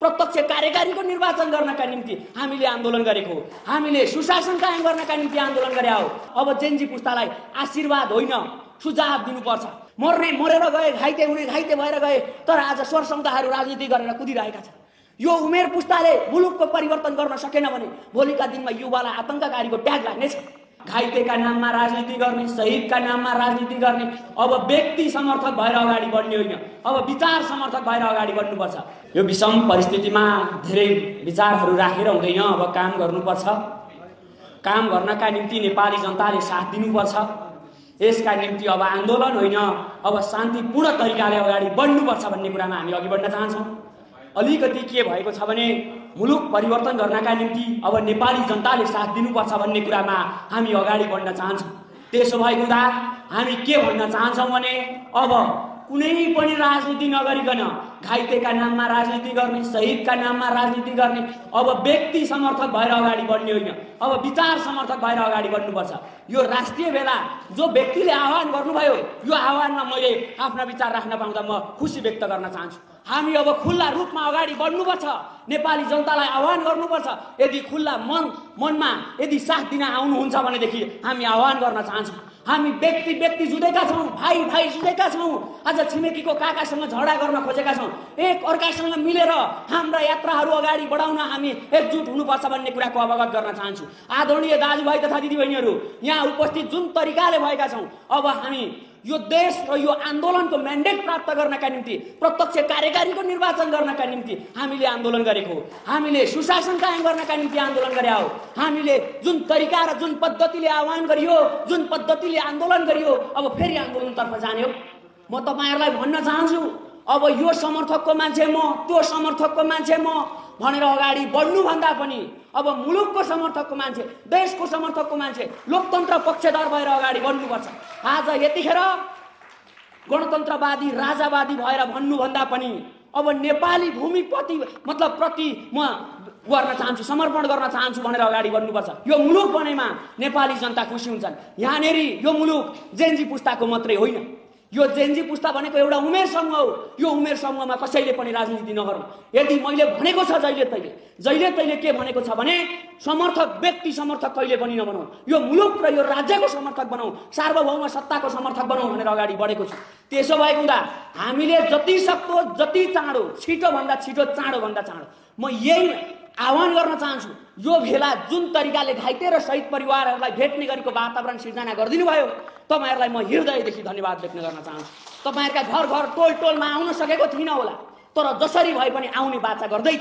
प्रत्यक्ष कार्यकारीको निर्वाचन गर्नका निम्ति हामीले आन्दोलन गरेको हो। हामीले सुशासन कायम गर्नका निम्ति आन्दोलन गरे हो। अब जेनजी पुस्तालाई आशीर्वाद होइन सुझाव दिनुपर्छ। मरेर गए, घाइते हुने घाइते भएर गए, तर आज स्वरसम्ताहरू राजनीति गरेर कुदिरहेका छन्। यो उमेर पुस्ताले मुलुकको परिवर्तन गर्न सकेन भने भोलिका दिनमा युवालाई आतंककारीको ट्याग लाग्नेछ। घाइतेका नाममा राजनीति गर्ने, शहीदका नाममा राजनीति गर्ने, अब व्यक्ति समर्थक भएर अगाडि बढ्ने होइन, अब विचार समर्थक भएर अगाडि बढ्नुपर्छ। यो विषम परिस्थितिमा धेरै विचारहरू राखेर हुँदैन, अब काम गर्नुपर्छ। काम गर्नका निम्ति नेपाली जनताले साथ दिनुपर्छ। यसका निम्ति अब आन्दोलन होइन, अब शान्तिपूर्ण तरिकाले अगाडि बढ्नुपर्छ भन्ने कुरामा हामी अघि बढ्न चाहन्छौँ। अलिकति के भएको छ भने मुलुक परिवर्तन गर्नका निम्ति अब नेपाली जनताले साथ दिनुपर्छ भन्ने कुरामा हामी अगाडि बढ्न चाहन्छौँ। त्यसो भएको हुँदा हामी के भन्न चाहन्छौँ भने अब कुनै पनि राजनीति नगरिकन घाइतेका नाममा राजनीति गर्ने, शहीदका नाममा राजनीति गर्ने, अब व्यक्ति समर्थक भएर अगाडि बढ्ने होइन, अब विचार समर्थक भएर अगाडि बढ्नुपर्छ। यो राष्ट्रिय भेला जो व्यक्तिले आह्वान गर्नुभयो, यो आह्वानमा मैले आफ्ना विचार राख्न पाउँदा म खुसी व्यक्त गर्न चाहन्छु। हामी अब खुल्ला रूपमा अगाडि बढ्नुपर्छ, नेपाली जनतालाई आह्वान गर्नुपर्छ। यदि खुल्ला मनमा यदि साथ दिन आउनुहुन्छ भनेदेखि हामी आह्वान गर्न चाहन्छौँ। हामी व्यक्ति जुधेका छौँ, भाइ जुधेका छौँ, आज छिमेकीको काकासँग झगडा गर्न खोजेका छौँ। एक अर्कासँग मिलेर हाम्रा यात्राहरू अगाडि बढाउन हामी एकजुट हुनुपर्छ भन्ने कुराको अवगत गर्न चाहन्छु। आदरणीय दाजुभाइ तथा दिदीबहिनीहरू, यहाँ उपस्थित जुन तरिकाले भएका छौँ, अब हामी यो देश र यो आन्दोलनको म्यान्डेट प्राप्त गर्नका निम्ति, प्रत्यक्ष कार्यकारीको निर्वाचन गर्नका निम्ति हामीले आन्दोलन गरेको हो। हामीले सुशासन कायम गर्नका निम्ति आन्दोलन गरे हो। हामीले जुन तरिका र जुन पद्धतिले आह्वान गरियो, जुन पद्धतिले आन्दोलन गरियो, अब फेरि आन्दोलनतर्फ जाने हो। म तपाईँहरूलाई भन्न चाहन्छु, अब यो समर्थकको मान्छे म, त्यो समर्थकको मान्छे म भनेर अगाडि बढ्नुभन्दा पनि अब मुलुकको समर्थकको मान्छे, देशको समर्थकको मान्छे, लोकतन्त्र पक्षधर भएर अगाडि बढ्नुपर्छ। आज यतिखेर गणतन्त्रवादी राजावादी भएर भन्नुभन्दा पनि अब नेपाली भूमिप्रति प्रति म गर्न चाहन्छु, समर्पण गर्न चाहन्छु भनेर अगाडि बढ्नुपर्छ। यो मुलुक बनेमा नेपाली जनता खुसी हुन्छन्। यहाँनेर यो मुलुक जेनजी पुस्ताको मात्रै होइन, यो जेनजी पुस्ता भनेको एउटा उमेर समूह हो। यो उमेर समूहमा कसैले पनि राजनीति नगर्नु। यदि मैले भनेको छ जहिले तैले के भनेको छ भने समर्थक व्यक्ति समर्थक कहिले पनि नबनाऊ, यो मुलुक र यो राज्यको समर्थक बनाऊ, सार्वभौम सत्ताको समर्थक बनाऊ भनेर अगाडि बढेको छु। त्यसो भएको हुँदा हामीले जति सक्दो जति चाँडो, छिटोभन्दा छिटो, चाँडोभन्दा चाँडो म यही आह्वान गर्न चाहन्छु। यो भेला जुन तरिकाले घाइते र शहीद परिवारहरूलाई भेट्ने गरेको वातावरण सिर्जना गरिदिनु भयो, तपाईहरुलाई म हृदयदेखि धन्यवाद व्यक्त गर्न चाहन्छु। तपाईहरुका घर टोलमा आउन सकेको थिइन होला, तर जसरी भए पनि आउने बाचा गर्दै